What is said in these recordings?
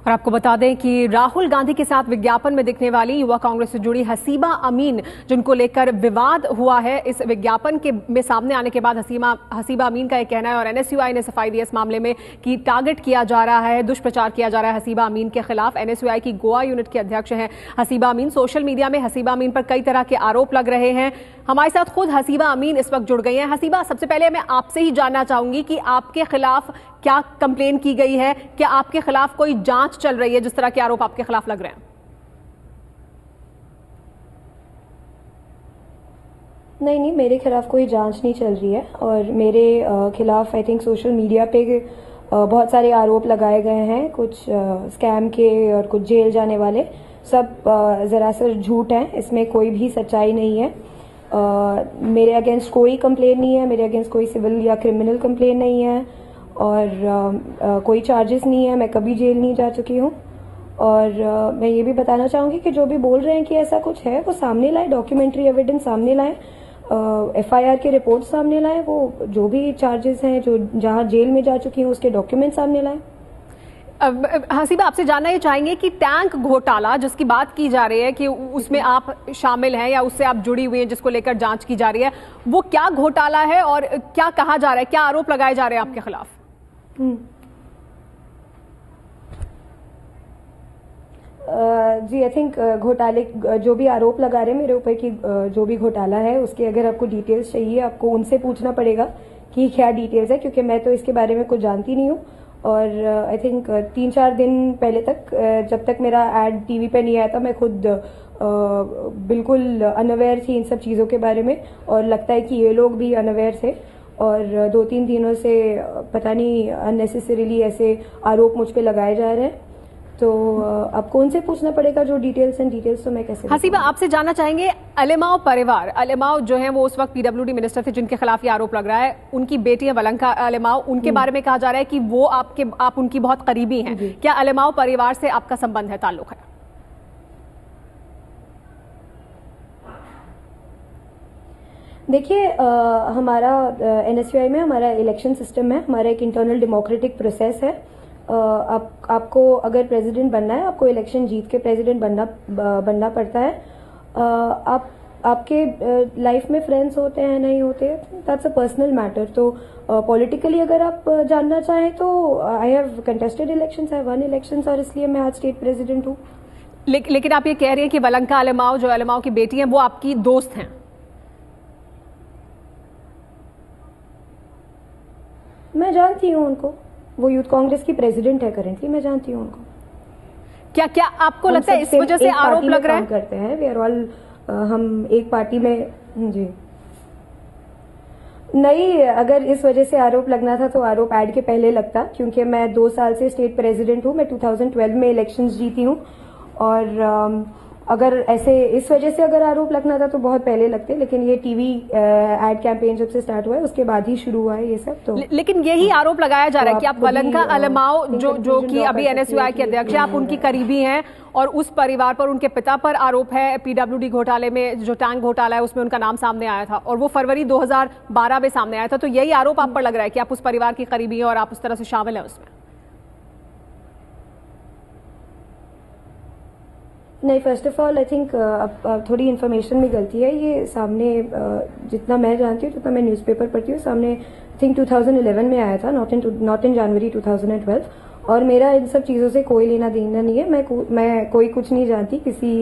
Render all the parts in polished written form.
और आपको बता दें कि राहुल गांधी के साथ विज्ञापन में दिखने वाली युवा कांग्रेस से जुड़ी हसीबा अमीन, जिनको लेकर विवाद हुआ है, इस विज्ञापन के में सामने आने के बाद हसीबा अमीन का यह कहना है और एनएसयूआई ने सफाई दी इस मामले में कि टारगेट किया जा रहा है, दुष्प्रचार किया जा रहा है हसीबा अमीन के खिलाफ। एनएसयूआई की गोवा यूनिट के अध्यक्ष हैं हसीबा अमीन। सोशल मीडिया में हसीबा अमीन पर कई तरह के आरोप लग रहे हैं। हमारे साथ खुद हसीबा अमीन इस वक्त जुड़ गई हैं। हसीबा, सबसे पहले मैं आपसे ही जानना चाहूंगी कि आपके खिलाफ क्या कंप्लेन की गई है, क्या आपके खिलाफ कोई जांच चल रही है जिस तरह के आरोप आपके खिलाफ लग रहे हैं? नहीं, मेरे खिलाफ कोई जांच नहीं चल रही है और मेरे खिलाफ आई थिंक सोशल मीडिया पे बहुत सारे आरोप लगाए गए हैं, कुछ स्कैम के और कुछ जेल जाने वाले। सब ज़रा झूठ हैं, इसमें कोई भी सच्चाई नहीं है। मेरे अगेंस्ट कोई कंप्लेन नहीं है, मेरे अगेंस्ट कोई सिविल या क्रिमिनल कंप्लेन नहीं है और कोई चार्जेस नहीं है। मैं कभी जेल नहीं जा चुकी हूँ। और मैं ये भी बताना चाहूँगी कि जो भी बोल रहे हैं कि ऐसा कुछ है वो सामने लाए, डॉक्यूमेंट्री एविडेंस सामने लाए, एफआईआर के रिपोर्ट सामने लाए, वो जो भी चार्जेस हैं, जो जहाँ जेल में जा चुकी हूँ उसके डॉक्यूमेंट सामने लाए। हसीबा, आपसे जानना ये चाहेंगे कि टैंक घोटाला जिसकी बात की जा रही है कि उसमें आप शामिल हैं या उससे आप जुड़ी हुई हैं, जिसको लेकर जांच की जा रही है, वो क्या घोटाला है और क्या कहा जा रहा है, क्या आरोप लगाए जा रहे हैं आपके खिलाफ? जी, आई थिंक घोटाले जो भी आरोप लगा रहे हैं मेरे ऊपर की जो भी घोटाला है उसके अगर आपको डिटेल्स चाहिए, आपको उनसे पूछना पड़ेगा कि क्या डिटेल्स है, क्योंकि मैं तो इसके बारे में कुछ जानती नहीं हूँ। और आई थिंक 3-4 दिन पहले तक जब तक मेरा एड टीवी पे नहीं आया था, मैं खुद बिल्कुल अनअवेयर थी इन सब चीज़ों के बारे में और लगता है कि ये लोग भी अनअवेयर थे। और 2-3 दिनों से पता नहीं अननेसेसरीली ऐसे आरोप मुझ पे लगाए जा रहे हैं, तो आपको उनसे पूछना पड़ेगा जो डिटेल्स तो मैं कैसे। हसीबा, आपसे जानना चाहेंगे, अलेमाव परिवार, अलेमाव जो है वो उस वक्त पीडब्ल्यूडी मिनिस्टर थे जिनके खिलाफ ये आरोप लग रहा है, उनकी बेटी है वलंका अलेमाव, उनके बारे में कहा जा रहा है कि वो आप उनकी बहुत करीबी हैं। क्या अलेमाव परिवार से आपका संबंध है, ताल्लुक है? देखिए, हमारा एनएसयूआई में हमारा इलेक्शन सिस्टम है, हमारा एक इंटरनल डेमोक्रेटिक प्रोसेस है। आपको अगर प्रेसिडेंट बनना है, आपको इलेक्शन जीत के प्रेसिडेंट बनना पड़ता है। आपके लाइफ में फ्रेंड्स होते हैं नहीं होते, दैट्स अ पर्सनल मैटर। तो पॉलिटिकली अगर आप जानना चाहें तो I have contested elections, I have one elections और इसलिए मैं आज स्टेट प्रेसिडेंट हूँ। लेकिन आप ये कह रही हैं कि वलंका अलेमाव, जो अलेमाव की बेटी हैं, वो आपकी दोस्त हैं? मैं जानती हूँ उनको, वो यूथ कांग्रेस की प्रेसिडेंट है करेंटली, मैं जानती हूँ उनको। क्या आपको लगता है इस वजह से आरोप लग रहा है? करते हैं वी आर ऑल, हम एक पार्टी में। जी नहीं, अगर इस वजह से आरोप लगना था तो आरोप ऐड के पहले लगता, क्योंकि मैं 2 साल से स्टेट प्रेसिडेंट हूँ। मैं 2012 में इलेक्शंस जीती हूँ और अगर ऐसे इस वजह से अगर आरोप लगना था तो बहुत पहले लगते, लेकिन ये टीवी एड कैंपेन जब से स्टार्ट हुआ है उसके बाद ही शुरू हुआ है ये सब। तो लेकिन यही आरोप लगाया जा रहा है कि आप वलंका अलेमाव जो कि अभी एनएसयूआई के अध्यक्ष हैं, आप उनकी करीबी हैं और उस परिवार पर, उनके पिता पर आरोप है। पीडब्ल्यूडी घोटाले में, जो टैंक घोटाला है, उसमें उनका नाम सामने आया था और वो फरवरी 2012 में सामने आया था। तो यही आरोप आप पर लग रहा है कि आप उस परिवार की करीबी हैं और आप उस तरह से शामिल हैं उसमें? नहीं, first of all I think अब थोड़ी इन्फॉर्मेशन में गलती है। ये सामने जितना मैं जानती हूँ, जितना मैं न्यूज़पेपर पढ़ती हूँ, सामने आई थिंक 2011 में आया था, नॉट इन जनवरी 2012। और मेरा इन सब चीज़ों से कोई लेना देना नहीं है। मैं कोई कुछ नहीं जानती किसी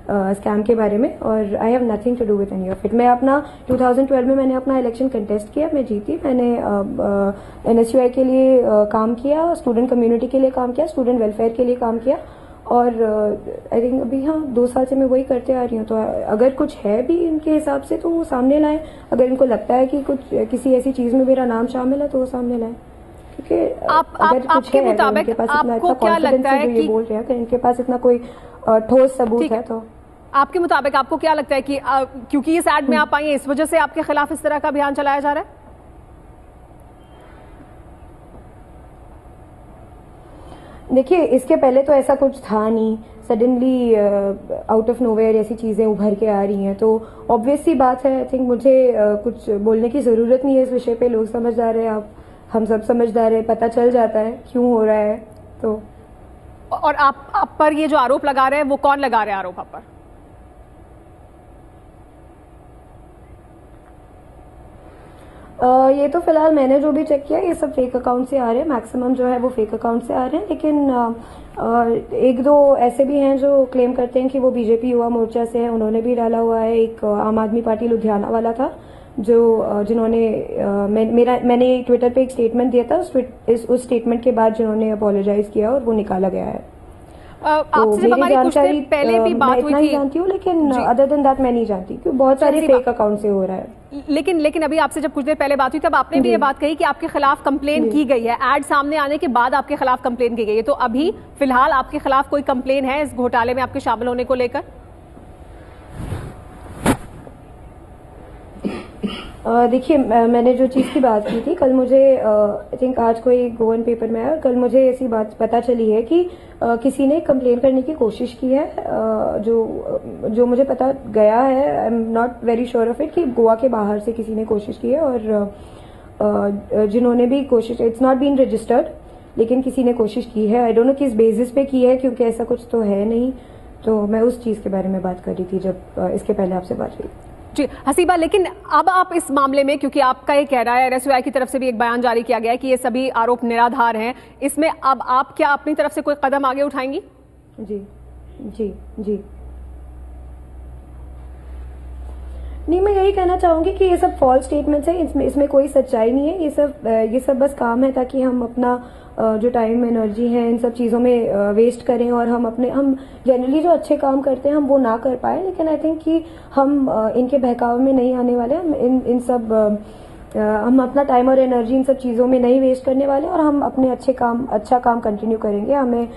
स्कैम के बारे में और I have nothing to do with any of it. मैं अपना 2012 में मैंने अपना इलेक्शन कंटेस्ट किया, मैं जीती। मैंने एनएसयूआई के लिए काम किया, स्टूडेंट कम्युनिटी के लिए काम किया, स्टूडेंट वेलफेयर के लिए काम किया और आई थिंक अभी 2 साल से मैं वही करते आ रही हूँ। तो अगर कुछ है भी इनके हिसाब से तो वो सामने लाएं। अगर इनको लगता है कि किसी ऐसी चीज में मेरा नाम शामिल है तो वो सामने लाएं, क्योंकि आपके मुताबिक आपको क्या लगता है कि बोल रहे हैं, अगर इनके पास इतना कोई ठोस सबूत है तो आपके मुताबिक आपको क्या लगता है कि क्योंकि इस एड में आप आई हैं, इस वजह से आपके खिलाफ इस तरह का अभियान चलाया जा रहा है? देखिए, इसके पहले तो ऐसा कुछ था नहीं, सडनली आउट ऑफ नोवेयर ऐसी चीज़ें उभर के आ रही हैं, तो ऑब्वियस सी बात है। आई थिंक मुझे कुछ बोलने की ज़रूरत नहीं है इस विषय पे। लोग समझदार हैं, हम सब समझदार हैं, पता चल जाता है क्यों हो रहा है। तो और आप पर ये जो आरोप लगा रहे हैं वो कौन लगा रहे हैं आरोप आप पर? ये तो फिलहाल मैंने जो भी चेक किया ये सब फेक अकाउंट से आ रहे हैं, मैक्सिमम जो है वो फेक अकाउंट से आ रहे हैं, लेकिन एक दो ऐसे भी हैं जो क्लेम करते हैं कि वो बीजेपी युवा मोर्चा से हैं, उन्होंने भी डाला हुआ है। एक आम आदमी पार्टी लुधियाना वाला था जो जिन्होंने मैंने ट्विटर पे एक स्टेटमेंट दिया था, उस स्टेटमेंट के बाद जिन्होंने अपोलोजाइज किया और वो निकाला गया है। आपसे जब हमारी कुछ देर पहले भी बात हुई थी, जानती हूँ, लेकिन अदर देन दैट मैं नहीं जानती क्योंकि बहुत सारे फेक अकाउंट से हो रहा है। लेकिन अभी आपसे जब कुछ देर पहले बात हुई तब आपने भी ये बात कही कि आपके खिलाफ कंप्लेन की गई है, एड सामने आने के बाद आपके खिलाफ कंप्लेन की गई है। तो अभी फिलहाल आपके खिलाफ कोई कंप्लेन है इस घोटाले में आपके शामिल होने को लेकर? देखिए, मैंने जो चीज़ की बात की थी, कल मुझे आई थिंक आज कोई गोवन पेपर में आया, कल मुझे ऐसी बात पता चली है कि किसी ने कंप्लेन करने की कोशिश की है, जो मुझे पता गया है, I am not very sure of it, कि गोवा के बाहर से किसी ने कोशिश की है, और जिन्होंने भी कोशिश, इट्स नॉट बीन रजिस्टर्ड, लेकिन किसी ने कोशिश की है। आई डोंट नो किस बेसिस पे की है, क्योंकि ऐसा कुछ तो है नहीं। तो मैं उस चीज़ के बारे में बात कर रही थी जब इसके पहले आपसे बात हुई। जी हसीबा, लेकिन अब आप इस मामले में, क्योंकि आपका ये कह रहा है, एनएसयूआई की तरफ से भी एक बयान जारी किया गया है कि ये सभी आरोप निराधार हैं, इसमें अब आप क्या अपनी तरफ से कोई कदम आगे उठाएंगी? जी जी जी नहीं, मैं यही कहना चाहूंगी कि ये सब फॉल्स स्टेटमेंट्स हैं, इसमें कोई सच्चाई नहीं है। ये सब बस काम है ताकि हम अपना जो टाइम एनर्जी है इन सब चीज़ों में वेस्ट करें, और हम जनरली जो अच्छे काम करते हैं हम वो ना कर पाए। लेकिन आई थिंक कि हम इनके बहकावे में नहीं आने वाले, हम अपना टाइम और एनर्जी इन सब चीज़ों में नहीं वेस्ट करने वाले, और हम अपने अच्छा काम कंटिन्यू करेंगे। हमें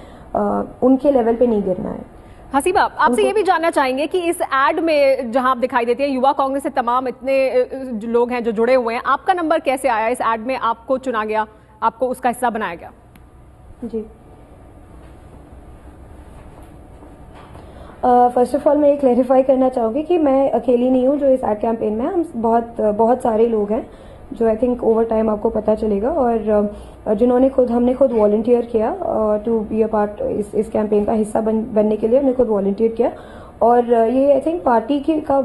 उनके लेवल पे नहीं गिरना है। हसीबा, आपसे ये भी जानना चाहेंगे कि इस एड में जहां आप दिखाई देती हैं, युवा कांग्रेस से तमाम इतने लोग हैं जो जुड़े हुए हैं, आपका नंबर कैसे आया इस एड में? आपको चुना गया, आपको उसका हिस्सा बनाया गया? जी, फर्स्ट ऑफ ऑल मैं ये क्लैरिफाई करना चाहूँगी कि मैं अकेली नहीं हूँ जो इस एड कैंपेन में है। हम बहुत सारे लोग हैं जो आई थिंक ओवर टाइम आपको पता चलेगा, और हमने खुद वॉलंटियर किया टू बी अ पार्ट, इस कैंपेन का हिस्सा बनने के लिए हमने खुद वॉलंटियर किया। और ये आई थिंक पार्टी का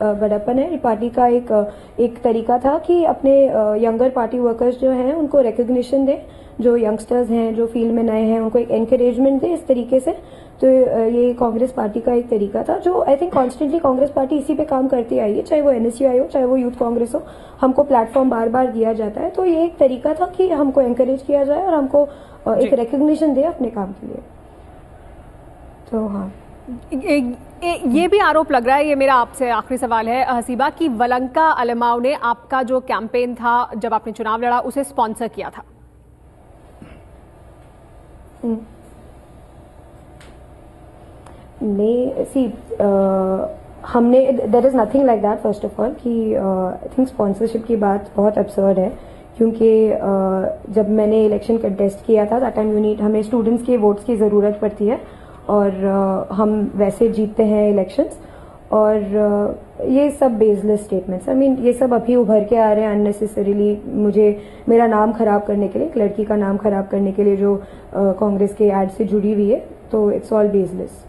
बड़प्पन है, पार्टी का एक तरीका था कि अपने यंगर पार्टी वर्कर्स जो हैं उनको रिकग्निशन दें, जो यंगस्टर्स हैं जो फील्ड में नए हैं उनको एक एनकरेजमेंट दें इस तरीके से। तो ये कांग्रेस पार्टी का एक तरीका था जो I think constantly Congress party इसी पे काम करती आई है, चाहे वो एनएसयूआई हो चाहे वो यूथ कांग्रेस हो। हमको प्लेटफॉर्म बार बार दिया जाता है, तो ये एक तरीका था कि हमको एनकरेज किया जाए और हमको एक रिकग्निशन दे अपने काम के लिए। तो हाँ, ये भी आरोप लग रहा है, ये मेरा आपसे आखिरी सवाल है हसीबा, कि वलंका अलमाव ने आपका जो कैंपेन था जब आपने चुनाव लड़ा उसे स्पॉन्सर किया था। नहीं, हमने, there is nothing like that. First of all कि आई थिंक स्पॉन्सरशिप की बात बहुत अब्सर्ड है, क्योंकि जब मैंने इलेक्शन कंटेस्ट किया था दैट टाइम हमें स्टूडेंट्स के वोट्स की ज़रूरत पड़ती है, और हम वैसे जीतते हैं इलेक्शंस। और ये सब बेसलेस स्टेटमेंट्स, आई मीन ये सब अभी उभर के आ रहे हैं अननेसेसरीली, मेरा नाम खराब करने के लिए, एक लड़की का नाम खराब करने के लिए जो कांग्रेस के एड से जुड़ी हुई है, तो इट्स ऑल बेसलेस।